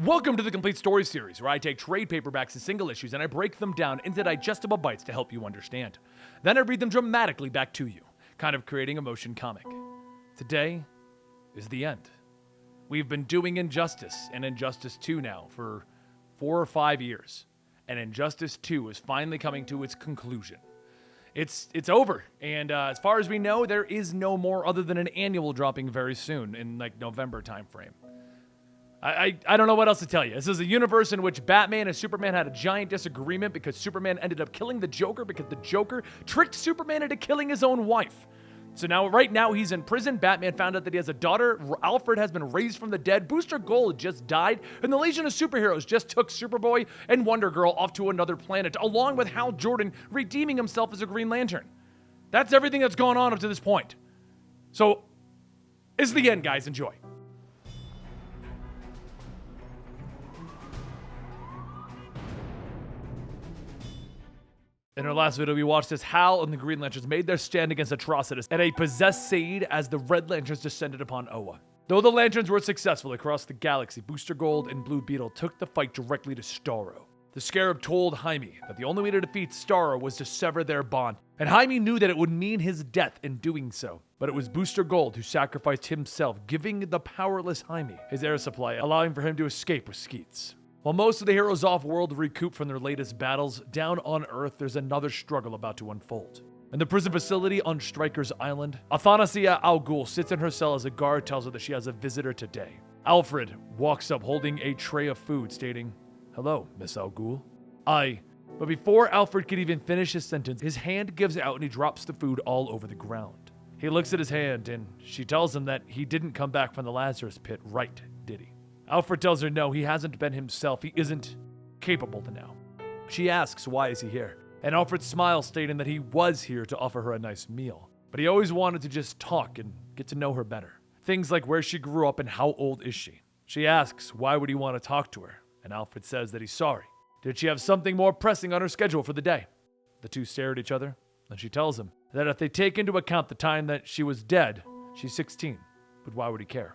Welcome to the Complete Story series, where I take trade paperbacks and single issues and I break them down into digestible bites to help you understand. Then I read them dramatically back to you, kind of creating a motion comic. Today is the end. We've been doing Injustice and Injustice 2 now for 4 or 5 years, and Injustice 2 is finally coming to its conclusion. It's over, and as far as we know, there is no more other than an annual dropping very soon in like November timeframe. I don't know what else to tell you. This is a universe in which Batman and Superman had a giant disagreement because Superman ended up killing the Joker because the Joker tricked Superman into killing his own wife. So right now he's in prison. Batman found out that he has a daughter. Alfred has been raised from the dead. Booster Gold just died. And the Legion of Superheroes just took Superboy and Wonder Girl off to another planet, along with Hal Jordan redeeming himself as a Green Lantern. That's everything that's gone on up to this point. So, it's the end, guys. Enjoy. In our last video, we watched as Hal and the Green Lanterns made their stand against Atrocitus and a possessed Said as the Red Lanterns descended upon Oa. Though the Lanterns were successful across the galaxy, Booster Gold and Blue Beetle took the fight directly to Starro. The Scarab told Jaime that the only way to defeat Starro was to sever their bond, and Jaime knew that it would mean his death in doing so. But it was Booster Gold who sacrificed himself, giving the powerless Jaime his air supply, allowing for him to escape with Skeets. While most of the heroes off-world recoup from their latest battles, down on Earth there's another struggle about to unfold. In the prison facility on Stryker's Island, Athanasia Al Ghul sits in her cell as a guard tells her that she has a visitor today. Alfred walks up holding a tray of food, stating, "Hello, Miss Al Ghul." But before Alfred could even finish his sentence, his hand gives out and he drops the food all over the ground. He looks at his hand and she tells him that he didn't come back from the Lazarus pit, right, did he? Alfred tells her no, he hasn't been himself. He isn't capable to now. She asks, why is he here? And Alfred smiles, stating that he was here to offer her a nice meal. But he always wanted to just talk and get to know her better. Things like where she grew up and how old is she. She asks, why would he want to talk to her? And Alfred says that he's sorry. Did she have something more pressing on her schedule for the day? The two stare at each other, and she tells him that if they take into account the time that she was dead, she's 16. But why would he care?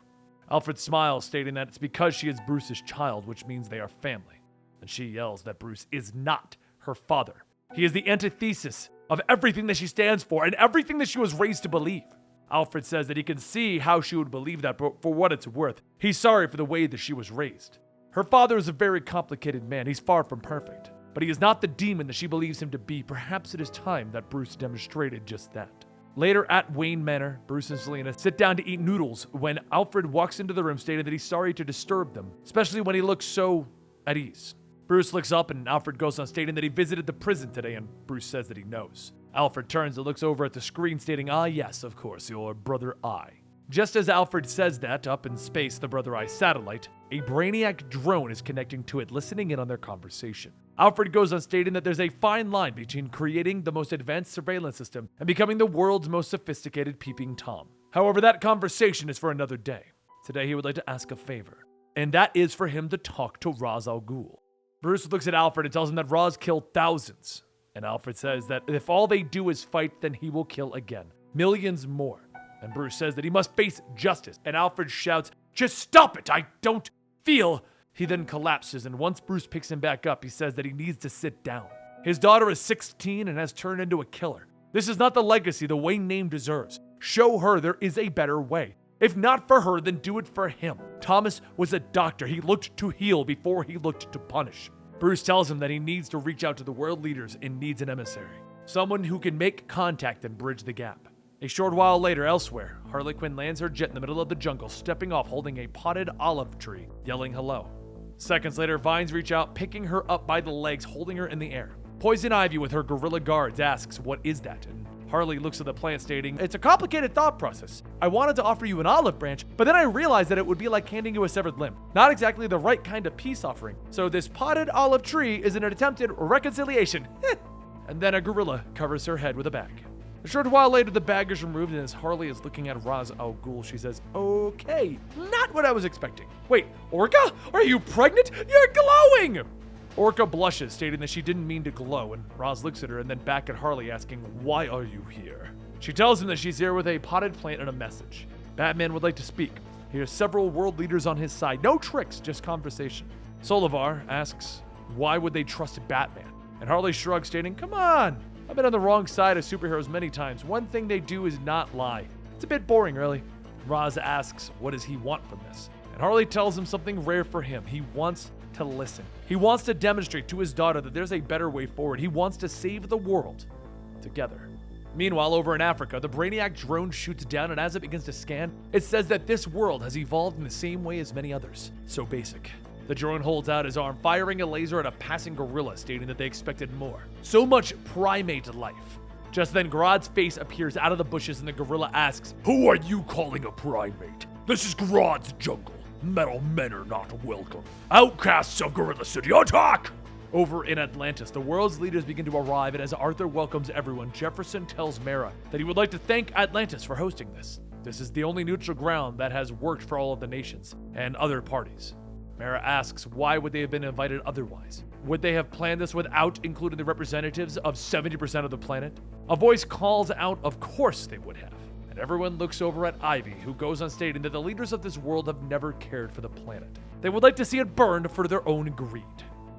Alfred smiles, stating that it's because she is Bruce's child, which means they are family. And she yells that Bruce is not her father. He is the antithesis of everything that she stands for and everything that she was raised to believe. Alfred says that he can see how she would believe that, but for what it's worth, he's sorry for the way that she was raised. Her father is a very complicated man. He's far from perfect. But he is not the demon that she believes him to be. Perhaps it is time that Bruce demonstrated just that. Later at Wayne Manor, Bruce and Selena sit down to eat noodles when Alfred walks into the room stating that he's sorry to disturb them, especially when he looks so at ease. Bruce looks up and Alfred goes on stating that he visited the prison today, and Bruce says that he knows. Alfred turns and looks over at the screen stating, "Ah yes, of course, your Brother Eye." Just as Alfred says that, up in space, the Brother Eye satellite, a Brainiac drone is connecting to it, listening in on their conversation. Alfred goes on stating that there's a fine line between creating the most advanced surveillance system and becoming the world's most sophisticated peeping Tom. However, that conversation is for another day. Today, he would like to ask a favor, and that is for him to talk to Ra's al Ghul. Bruce looks at Alfred and tells him that Ra's killed thousands, and Alfred says that if all they do is fight, then he will kill again. Millions more. And Bruce says that he must face justice, and Alfred shouts, "Just stop it, I don't feel..." He then collapses, and once Bruce picks him back up, he says that he needs to sit down. His daughter is 16 and has turned into a killer. This is not the legacy the Wayne name deserves. Show her there is a better way. If not for her, then do it for him. Thomas was a doctor. He looked to heal before he looked to punish. Bruce tells him that he needs to reach out to the world leaders and needs an emissary. Someone who can make contact and bridge the gap. A short while later, elsewhere, Harley Quinn lands her jet in the middle of the jungle, stepping off holding a potted olive tree, yelling hello. Seconds later, vines reach out, picking her up by the legs, holding her in the air. Poison Ivy with her gorilla guards asks, "What is that?" And Harley looks at the plant stating, "It's a complicated thought process. I wanted to offer you an olive branch, but then I realized that it would be like handing you a severed limb. Not exactly the right kind of peace offering. So this potted olive tree is an attempted reconciliation." And then a gorilla covers her head with a bag. A short while later, the bag is removed, and as Harley is looking at Ra's al Ghul, she says, "Okay, not what I was expecting. Wait, Orca? Are you pregnant? You're glowing!" Orca blushes, stating that she didn't mean to glow, and Ra's looks at her and then back at Harley, asking, "Why are you here?" She tells him that she's here with a potted plant and a message. Batman would like to speak. He has several world leaders on his side. No tricks, just conversation. Solivar asks, why would they trust Batman? And Harley shrugs, stating, come on, I've been on the wrong side of superheroes many times. One thing they do is not lie. It's a bit boring, really. Roz asks, what does he want from this? And Harley tells him something rare for him. He wants to listen. He wants to demonstrate to his daughter that there's a better way forward. He wants to save the world together. Meanwhile, over in Africa, the Brainiac drone shoots down, and as it begins to scan, it says that this world has evolved in the same way as many others. So basic. The drone holds out his arm, firing a laser at a passing gorilla, stating that they expected more. So much primate life. Just then, Grodd's face appears out of the bushes, and the gorilla asks, who are you calling a primate? This is Grodd's jungle. Metal men are not welcome. Outcasts of Gorilla City, attack! Over in Atlantis, the world's leaders begin to arrive, and as Arthur welcomes everyone, Jefferson tells Mara that he would like to thank Atlantis for hosting this. This is the only neutral ground that has worked for all of the nations and other parties. Mara asks why would they have been invited otherwise? Would they have planned this without including the representatives of 70% of the planet? A voice calls out, of course they would have. And everyone looks over at Ivy, who goes on stating that the leaders of this world have never cared for the planet. They would like to see it burned for their own greed.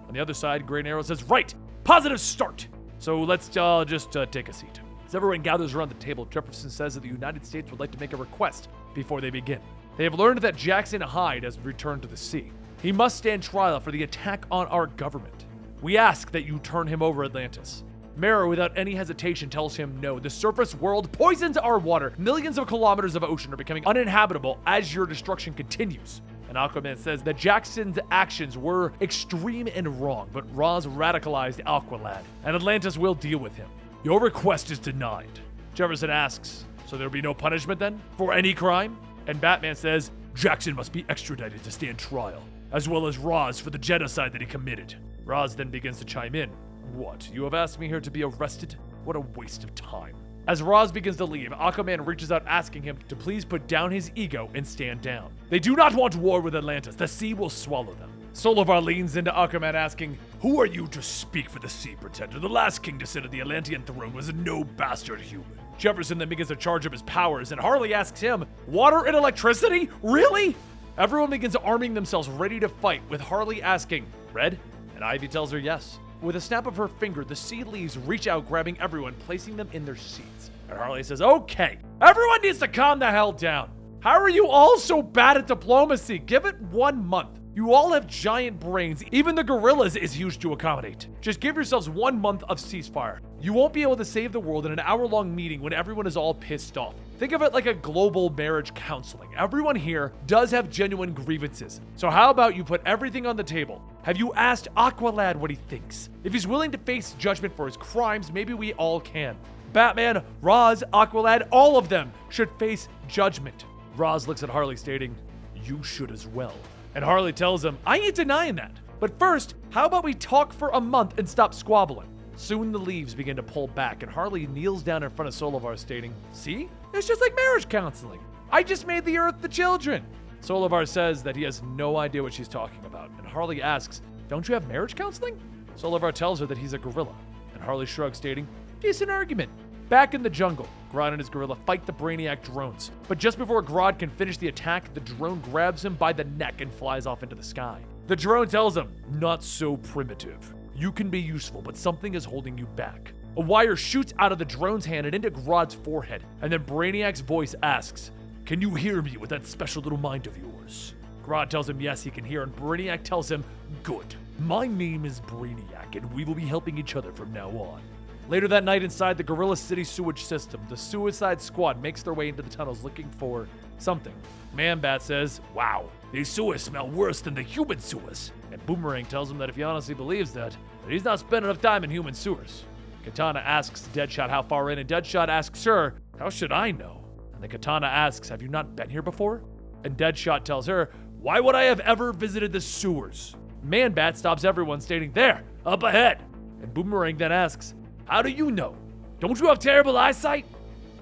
On the other side, Green Arrow says, right, positive start. So let's just take a seat. As everyone gathers around the table, Jefferson says that the United States would like to make a request before they begin. They have learned that Jackson Hyde has returned to the sea. He must stand trial for the attack on our government. We ask that you turn him over, Atlantis. Mara, without any hesitation, tells him no. The surface world poisons our water. Millions of kilometers of ocean are becoming uninhabitable as your destruction continues. And Aquaman says that Jackson's actions were extreme and wrong, but Roz radicalized Aqualad, and Atlantis will deal with him. Your request is denied. Jefferson asks, so there'll be no punishment then? For any crime? And Batman says, Jackson must be extradited to stand trial, as well as Roz for the genocide that he committed. Roz then begins to chime in. What, you have asked me here to be arrested? What a waste of time. As Roz begins to leave, Aquaman reaches out asking him to please put down his ego and stand down. They do not want war with Atlantis. The sea will swallow them. Solivar leans into Aquaman asking, who are you to speak for the sea, pretender? The last king to sit at the Atlantean throne was no bastard human. Jefferson then begins to charge up his powers, and Harley asks him, water and electricity? Really? Everyone begins arming themselves ready to fight, with Harley asking, red? And Ivy tells her yes. With a snap of her finger, the sea leaves reach out, grabbing everyone, placing them in their seats. And Harley says, okay, everyone needs to calm the hell down. How are you all so bad at diplomacy? Give it 1 month. You all have giant brains. Even the gorillas is huge to accommodate. Just give yourselves 1 month of ceasefire. You won't be able to save the world in an hour-long meeting when everyone is all pissed off. Think of it like a global marriage counseling. Everyone here does have genuine grievances. So how about you put everything on the table? Have you asked Aqualad what he thinks? If he's willing to face judgment for his crimes, maybe we all can. Batman, Roz, Aqualad, all of them should face judgment. Roz looks at Harley stating, you should as well. And Harley tells him, I ain't denying that. But first, how about we talk for a month and stop squabbling? Soon the leaves begin to pull back, and Harley kneels down in front of Solivar stating, see? It's just like marriage counseling. I just made the Earth the children. Solivar says that he has no idea what she's talking about, and Harley asks, don't you have marriage counseling? Solivar tells her that he's a gorilla, and Harley shrugs, stating, decent argument. Back in the jungle, Grodd and his gorilla fight the Brainiac drones. But just before Grodd can finish the attack, the drone grabs him by the neck and flies off into the sky. The drone tells him, not so primitive. You can be useful, but something is holding you back. A wire shoots out of the drone's hand and into Grodd's forehead, and then Brainiac's voice asks, can you hear me with that special little mind of yours? Grodd tells him yes, he can hear, and Brainiac tells him, good. My name is Brainiac, and we will be helping each other from now on. Later that night inside the Gorilla City sewage system, the Suicide Squad makes their way into the tunnels looking for something. Man-Bat says, wow, these sewers smell worse than the human sewers. And Boomerang tells him that if he honestly believes that he's not spending enough time in human sewers. Katana asks Deadshot how far in, and Deadshot asks her, how should I know? And then Katana asks, have you not been here before? And Deadshot tells her, why would I have ever visited the sewers? Man-Bat stops everyone, stating, there, up ahead. And Boomerang then asks, how do you know? Don't you have terrible eyesight?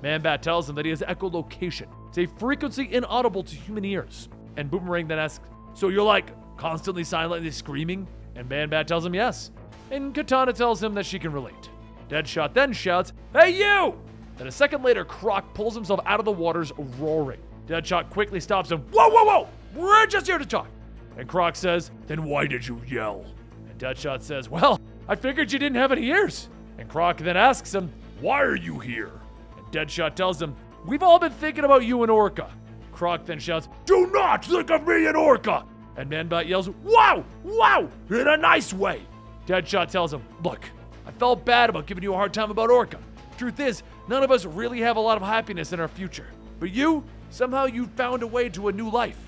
Man-Bat tells him that he has echolocation. It's a frequency inaudible to human ears. And Boomerang then asks, so you're like constantly silently screaming? And Man-Bat tells him yes. And Katana tells him that she can relate. Deadshot then shouts, hey you! Then a second later, Croc pulls himself out of the waters roaring. Deadshot quickly stops him. Whoa, whoa, whoa! We're just here to talk. And Croc says, then why did you yell? And Deadshot says, well, I figured you didn't have any ears. And Croc then asks him, why are you here? And Deadshot tells him, we've all been thinking about you and Orca. Croc then shouts, do not think of me and Orca! And Manbot yells, wow, wow, in a nice way. Deadshot tells him, look, I felt bad about giving you a hard time about Orca. Truth is, none of us really have a lot of happiness in our future. But you, somehow you found a way to a new life.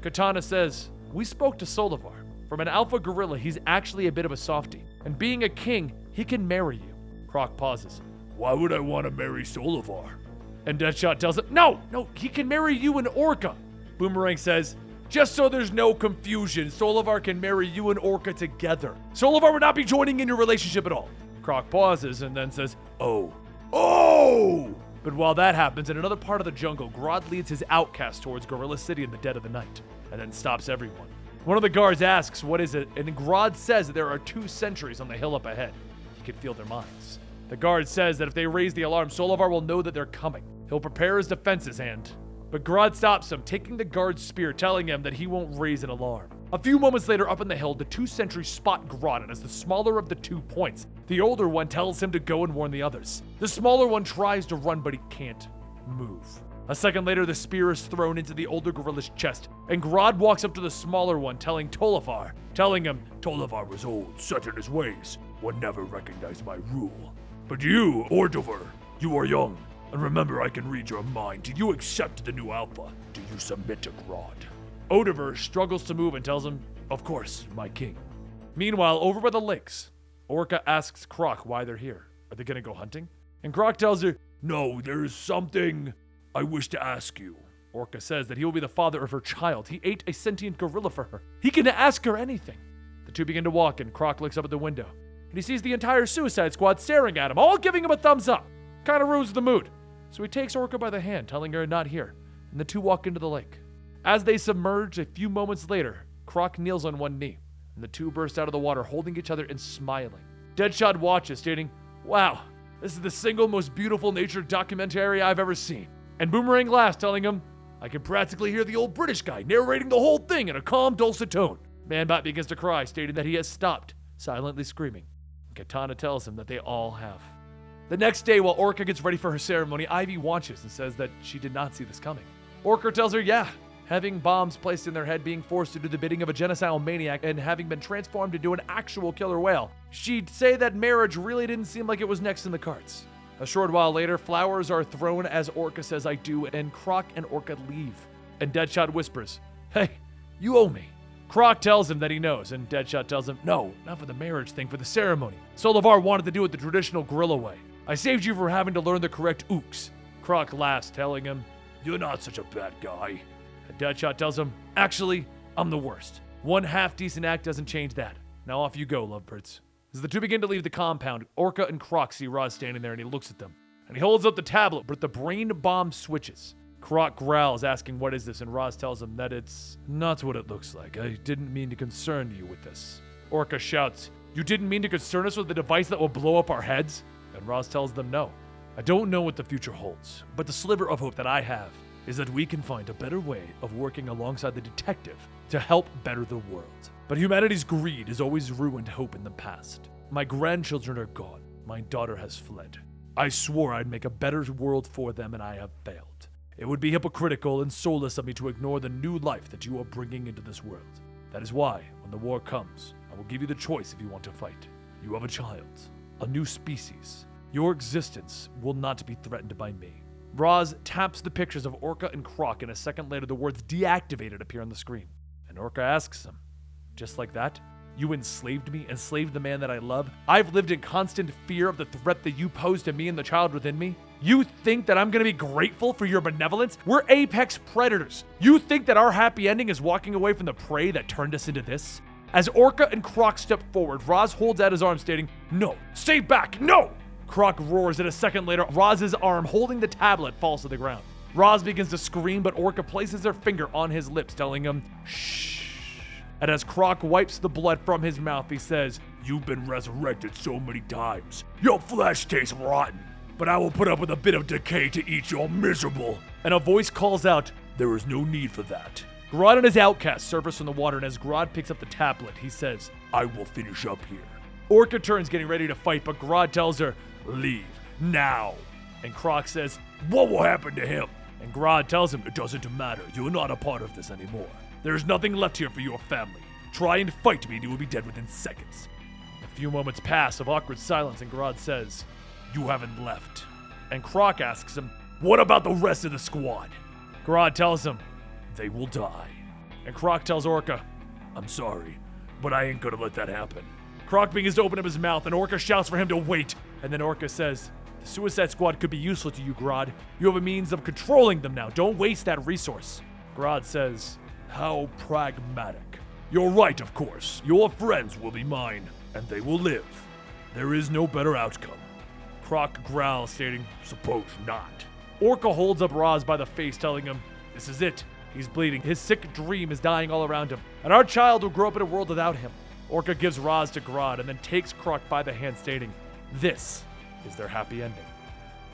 Katana says, we spoke to Solivar. From an alpha gorilla, he's actually a bit of a softie. And being a king, he can marry you. Croc pauses. Why would I want to marry Solivar? And Deadshot tells him, no, he can marry you and Orca. Boomerang says, just so there's no confusion, Solivar can marry you and Orca together. Solivar would not be joining in your relationship at all. Croc pauses and then says, oh. But while that happens, in another part of the jungle, Grodd leads his outcast towards Gorilla City in the dead of the night, and then stops everyone. One of the guards asks, what is it? And Grodd says that there are 2 sentries on the hill up ahead. He can feel their minds. The guard says that if they raise the alarm, Solivar will know that they're coming. He'll prepare his defenses but Grodd stops him, taking the guard's spear, telling him that he won't raise an alarm. A few moments later, up on the hill, the 2 sentries spot Grodd, and as the smaller of the 2 points, the older one tells him to go and warn the others. The smaller one tries to run, but he can't move. A second later, the spear is thrown into the older gorilla's chest, and Grodd walks up to the smaller one, telling him Tolivar was old, set in his ways, would never recognize my rule. But you, Ordover, you are young, and remember I can read your mind. Do you accept the new alpha? Do you submit to Grodd? Ordover struggles to move and tells him, of course, my king. Meanwhile, over by the lakes, Orca asks Croc why they're here. Are they gonna go hunting? And Croc tells her, no, there's something I wish to ask you. Orca says that he will be the father of her child. He ate a sentient gorilla for her. He can ask her anything. The 2 begin to walk, and Croc looks up at the window, and he sees the entire Suicide Squad staring at him, all giving him a thumbs up. Kinda ruins the mood. So he takes Orca by the hand, telling her not here, and the 2 walk into the lake. As they submerge, a few moments later, Croc kneels on one knee, and the 2 burst out of the water, holding each other and smiling. Deadshot watches, stating, wow, this is the single most beautiful nature documentary I've ever seen. And Boomerang laughs, telling him, I can practically hear the old British guy narrating the whole thing in a calm, dulcet tone. Manbot begins to cry, stating that he has stopped, silently screaming. Katana tells him that they all have. The next day, while Orca gets ready for her ceremony, Ivy watches and says that she did not see this coming. Orca tells her, yeah, having bombs placed in their head, being forced to do the bidding of a genocidal maniac, and having been transformed into an actual killer whale, she'd say that marriage really didn't seem like it was next in the cards. A short while later, flowers are thrown as Orca says I do, and Croc and Orca leave. And Deadshot whispers, hey, you owe me. Croc tells him that he knows, and Deadshot tells him, no, not for the marriage thing, for the ceremony. Solivar wanted to do it the traditional gorilla way. I saved you from having to learn the correct ooks. Croc laughs, telling him, you're not such a bad guy. And Deadshot tells him, actually, I'm the worst. One half-decent act doesn't change that. Now off you go, lovebirds. As the 2 begin to leave the compound, Orca and Croc see Roz standing there, and he looks at them. And he holds up the tablet, but the brain bomb switches. Croc growls, asking what is this, and Roz tells him that it's not what it looks like. I didn't mean to concern you with this. Orca shouts, you didn't mean to concern us with the device that will blow up our heads? And Roz tells them no. I don't know what the future holds, but the sliver of hope that I have is that we can find a better way of working alongside the detective to help better the world. But humanity's greed has always ruined hope in the past. My grandchildren are gone. My daughter has fled. I swore I'd make a better world for them, and I have failed. It would be hypocritical and soulless of me to ignore the new life that you are bringing into this world. That is why, when the war comes, I will give you the choice if you want to fight. You have a child, a new species. Your existence will not be threatened by me. Roz taps the pictures of Orca and Croc, and a second later the words deactivated appear on the screen. And Orca asks him, just like that? You enslaved me, enslaved the man that I love? I've lived in constant fear of the threat that you pose to me and the child within me? You think that I'm gonna be grateful for your benevolence? We're apex predators. You think that our happy ending is walking away from the prey that turned us into this? As Orca and Croc step forward, Roz holds out his arm, stating, no, stay back, no! Croc roars, and a second later, Roz's arm holding the tablet falls to the ground. Roz begins to scream, but Orca places her finger on his lips, telling him, shh. And as Croc wipes the blood from his mouth, he says, you've been resurrected so many times. Your flesh tastes rotten, but I will put up with a bit of decay to eat your miserable. And a voice calls out, There is no need for that. Grodd and his outcast surface from the water, and as Grodd picks up the tablet, he says, I will finish up here. Orca turns, getting ready to fight, but Grodd tells her, Leave, now. and Croc says, What will happen to him? and Grodd tells him, It doesn't matter, you're not a part of this anymore. There's nothing left here for your family. Try and fight me and you will be dead within seconds. A few moments pass of awkward silence, and Grodd says, You haven't left. and Croc asks him, What about the rest of the squad? Grodd tells him, They will die. and Croc tells Orca, I'm sorry, but I ain't gonna let that happen. Croc begins to open up his mouth, and Orca shouts for him to wait. And then Orca says, The Suicide Squad could be useful to you, Grodd. You have a means of controlling them now. Don't waste that resource. Grodd says, How pragmatic. You're right, of course. Your friends will be mine, and they will live. There is no better outcome. Croc growls, stating, Suppose not. Orca holds up Roz by the face, telling him, This is it. He's bleeding. His sick dream is dying all around him, and our child will grow up in a world without him. Orca gives Roz to Grodd and then takes Croc by the hand, stating, This is their happy ending.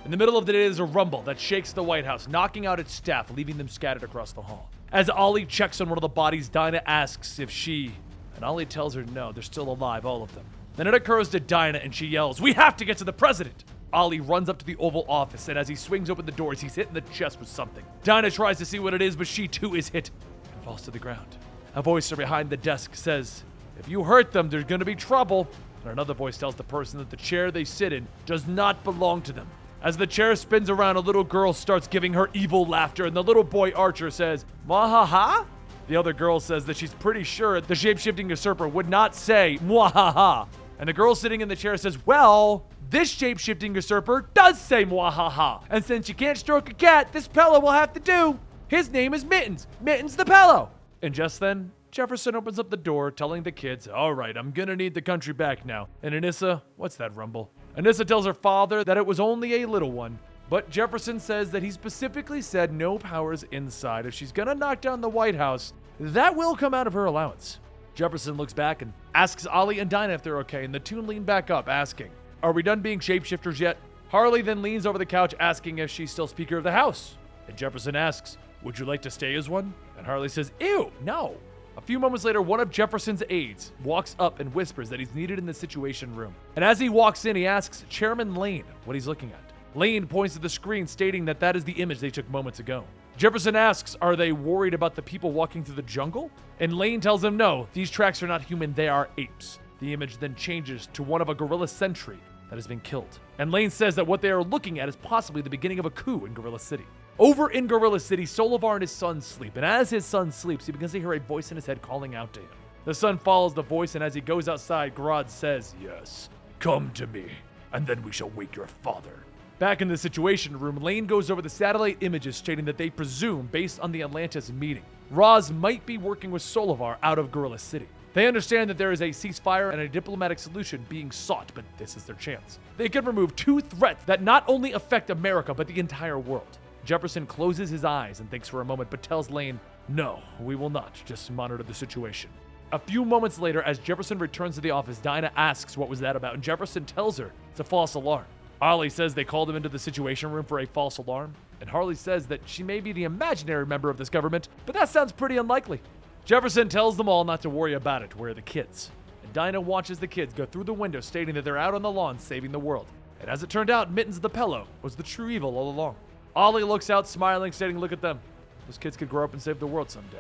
In the middle of the day, there's a rumble that shakes the White House, knocking out its staff, leaving them scattered across the hall. As Ollie checks on one of the bodies, Dinah asks if she... And Ollie tells her no, they're still alive, all of them. Then it occurs to Dinah, and she yells, We have to get to the president! Ollie runs up to the Oval Office, and as he swings open the doors, he's hit in the chest with something. Dinah tries to see what it is, but she too is hit and falls to the ground. A voice from behind the desk says, If you hurt them, there's gonna be trouble. And another voice tells the person that the chair they sit in does not belong to them. As the chair spins around, a little girl starts giving her evil laughter, and the little boy Archer says, Mwahaha? The other girl says that she's pretty sure the shape-shifting usurper would not say Mwahaha. And the girl sitting in the chair says, Well, this shape-shifting usurper does say Mwahaha. And since you can't stroke a cat, this pillow will have to do. His name is Mittens. Mittens the pillow. And just then, Jefferson opens up the door, telling the kids, All right, I'm gonna need the country back now. And Anissa, what's that rumble? Anissa tells her father that it was only a little one. But Jefferson says that he specifically said no powers inside. If she's gonna knock down the White House, that will come out of her allowance. Jefferson looks back and asks Ollie and Dinah if they're okay, and the two lean back up, asking, Are we done being shapeshifters yet? Harley then leans over the couch, asking if she's still Speaker of the House. And Jefferson asks, Would you like to stay as one? And Harley says, Ew, no. A few moments later, one of Jefferson's aides walks up and whispers that he's needed in the Situation Room. And as he walks in, he asks Chairman Lane what he's looking at. Lane points to the screen, stating that that is the image they took moments ago. Jefferson asks, Are they worried about the people walking through the jungle? And Lane tells him, No, these tracks are not human, they are apes. The image then changes to one of a gorilla sentry that has been killed. And Lane says that what they are looking at is possibly the beginning of a coup in Gorilla City. Over in Gorilla City, Solivar and his son sleep, and as his son sleeps, he begins to hear a voice in his head calling out to him. The son follows the voice, and as he goes outside, Grodd says, Yes, come to me, and then we shall wake your father. Back in the Situation Room, Lane goes over the satellite images, stating that they presume, based on the Atlantis meeting, Roz might be working with Solivar out of Gorilla City. They understand that there is a ceasefire and a diplomatic solution being sought, but this is their chance. They can remove two threats that not only affect America, but the entire world. Jefferson closes his eyes and thinks for a moment, but tells Lane, No, we will not. Just monitor the situation. A few moments later, as Jefferson returns to the office, Dinah asks what was that about, and Jefferson tells her it's a false alarm. Harley says they called him into the Situation Room for a false alarm, and Harley says that she may be the imaginary member of this government, but that sounds pretty unlikely. Jefferson tells them all not to worry about it. Where are the kids? And Dinah watches the kids go through the window, stating that they're out on the lawn saving the world. And as it turned out, Mittens the pillow was the true evil all along. Ollie looks out, smiling, stating, Look at them. Those kids could grow up and save the world someday.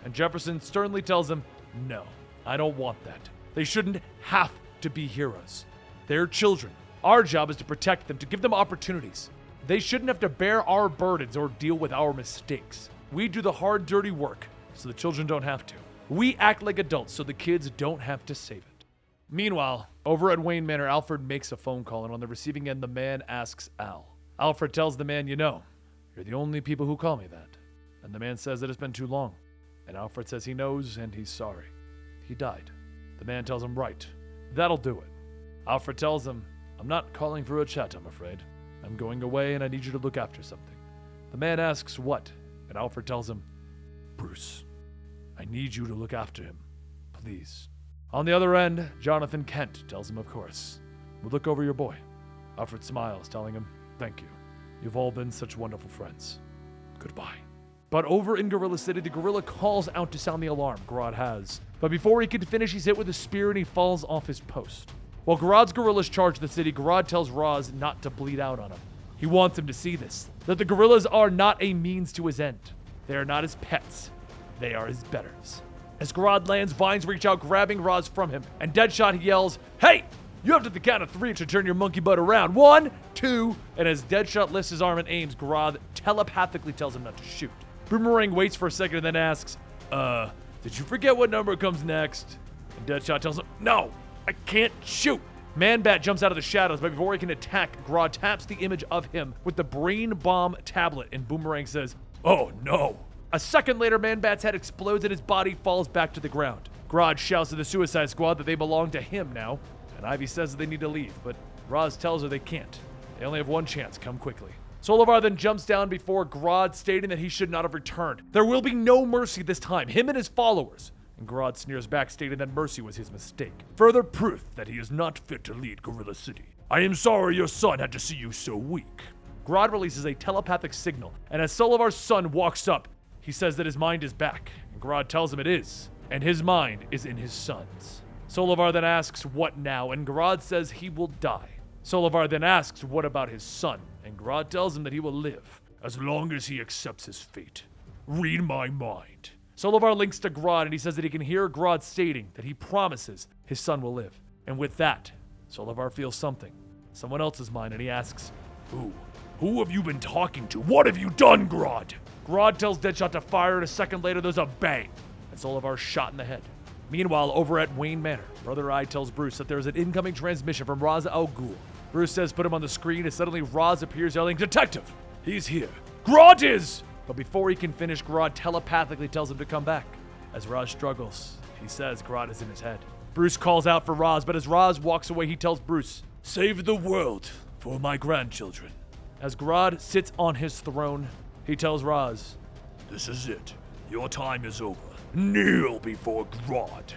And Jefferson sternly tells him, No, I don't want that. They shouldn't have to be heroes. They're children. Our job is to protect them, to give them opportunities. They shouldn't have to bear our burdens or deal with our mistakes. We do the hard, dirty work so the children don't have to. We act like adults so the kids don't have to save it. Meanwhile, over at Wayne Manor, Alfred makes a phone call, and on the receiving end, the man asks Al. Alfred tells the man, You're the only people who call me that. And the man says that it's been too long. And Alfred says he knows and he's sorry. He died. The man tells him, Right, that'll do it. Alfred tells him, I'm not calling for a chat, I'm afraid. I'm going away and I need you to look after something. The man asks what, and Alfred tells him, Bruce, I need you to look after him, please. On the other end, Jonathan Kent tells him, Of course. We'll look over your boy. Alfred smiles, telling him, Thank you. You've all been such wonderful friends. Goodbye. But over in Gorilla City, the gorilla calls out to sound the alarm. Grodd has. But before he can finish, he's hit with a spear and he falls off his post. While Grodd's gorillas charge the city, Grodd tells Roz not to bleed out on him. He wants him to see this, that the gorillas are not a means to his end. They are not his pets. They are his betters. As Grodd lands, vines reach out, grabbing Roz from him, and Deadshot yells, "Hey! You have to the count of 3 to turn your monkey butt around. 1, 2, and as Deadshot lifts his arm and aims, Grodd telepathically tells him not to shoot. Boomerang waits for a second and then asks, did you forget what number comes next? And Deadshot tells him, no, I can't shoot. Man-Bat jumps out of the shadows, but before he can attack, Grodd taps the image of him with the Brain Bomb tablet, and Boomerang says, oh no. A second later, Man-Bat's head explodes and his body falls back to the ground. Grodd shouts to the Suicide Squad that they belong to him now, and Ivy says that they need to leave, but Roz tells her they can't. They only have one chance, come quickly. Solivar then jumps down before Grodd, stating that he should not have returned. There will be no mercy this time, him and his followers. And Grodd sneers back, stating that mercy was his mistake. Further proof that he is not fit to lead Gorilla City. I am sorry your son had to see you so weak. Grodd releases a telepathic signal, and as Solivar's son walks up, he says that his mind is back. And Grodd tells him it is, and his mind is in his son's. Solivar then asks, what now? And Grodd says he will die. Solivar then asks, what about his son? And Grodd tells him that he will live. As long as he accepts his fate. Read my mind. Solivar links to Grodd, and he says that he can hear Grodd stating that he promises his son will live. And with that, Solivar feels something. Someone else's mind, and he asks, who? Who have you been talking to? What have you done, Grodd? Grodd tells Deadshot to fire, and a second later there's a bang, and Solivar's shot in the head. Meanwhile, over at Wayne Manor, Brother Eye tells Bruce that there's an incoming transmission from Ra's al Ghul. Bruce says put him on the screen, and suddenly Roz appears yelling, Detective! He's here! Grodd is! But before he can finish, Grodd telepathically tells him to come back. As Roz struggles, he says Grodd is in his head. Bruce calls out for Roz, but as Roz walks away, he tells Bruce, save the world for my grandchildren. As Grodd sits on his throne, he tells Roz, this is it. Your time is over. Kneel before Grodd.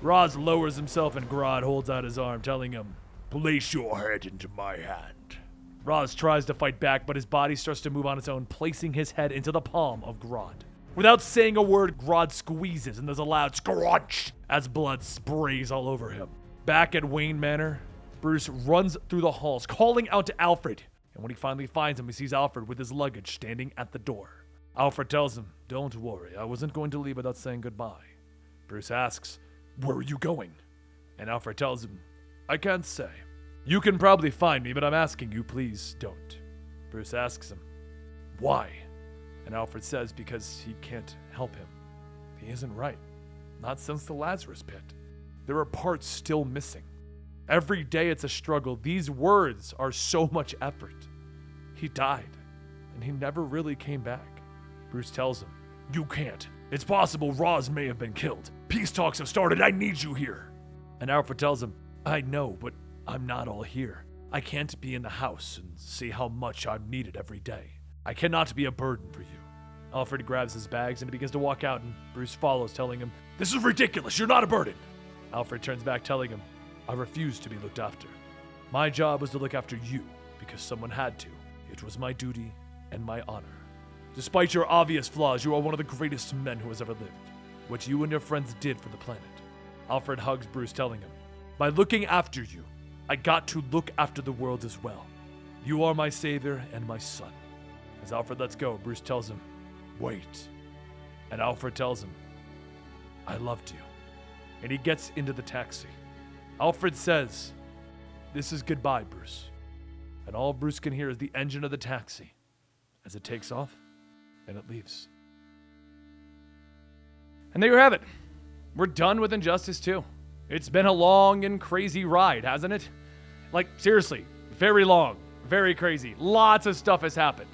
Roz lowers himself and Grodd holds out his arm, telling him, place your head into my hand. Roz tries to fight back, but his body starts to move on its own, placing his head into the palm of Grodd. Without saying a word, Grodd squeezes, and there's a loud scrunch as blood sprays all over him. Back at Wayne Manor, Bruce runs through the halls, calling out to Alfred. And when he finally finds him, he sees Alfred with his luggage standing at the door. Alfred tells him, don't worry, I wasn't going to leave without saying goodbye. Bruce asks, where are you going? And Alfred tells him, I can't say. You can probably find me, but I'm asking you, please don't. Bruce asks him, why? And Alfred says because he can't help him. He isn't right. Not since the Lazarus pit. There are parts still missing. Every day it's a struggle. These words are so much effort. He died, and he never really came back. Bruce tells him, you can't. It's possible Roz may have been killed. Peace talks have started. I need you here. And Alfred tells him, I know, but I'm not all here. I can't be in the house and see how much I'm needed every day. I cannot be a burden for you. Alfred grabs his bags and he begins to walk out, and Bruce follows, telling him, this is ridiculous. You're not a burden. Alfred turns back, telling him, I refuse to be looked after. My job was to look after you because someone had to. It was my duty and my honor. Despite your obvious flaws, you are one of the greatest men who has ever lived. What you and your friends did for the planet. Alfred hugs Bruce, telling him, by looking after you, I got to look after the world as well. You are my savior and my son. As Alfred lets go, Bruce tells him, wait. And Alfred tells him, I loved you. And he gets into the taxi. Alfred says, this is goodbye, Bruce. And all Bruce can hear is the engine of the taxi as it takes off and it leaves. And there you have it. We're done with Injustice 2. It's been a long and crazy ride, hasn't it? Like, seriously, very long, very crazy. Lots of stuff has happened.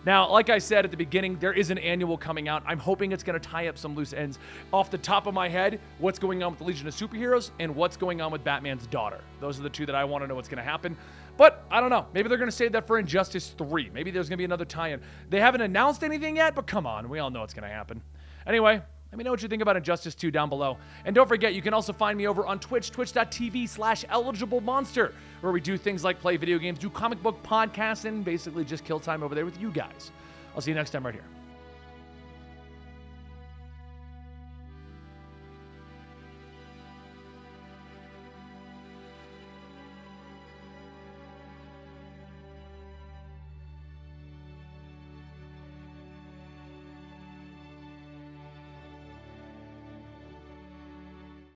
Now, like I said at the beginning, there is an annual coming out. I'm hoping it's going to tie up some loose ends. Off the top of my head, what's going on with the Legion of Superheroes and what's going on with Batman's daughter. Those are the two that I want to know what's going to happen. But I don't know. Maybe they're going to save that for Injustice 3. Maybe there's going to be another tie-in. They haven't announced anything yet, but come on. We all know what's going to happen. Anyway, let me know what you think about Injustice 2 down below. And don't forget, you can also find me over on Twitch, twitch.tv/EligibleMonster, where we do things like play video games, do comic book podcasts, and basically just kill time over there with you guys. I'll see you next time right here.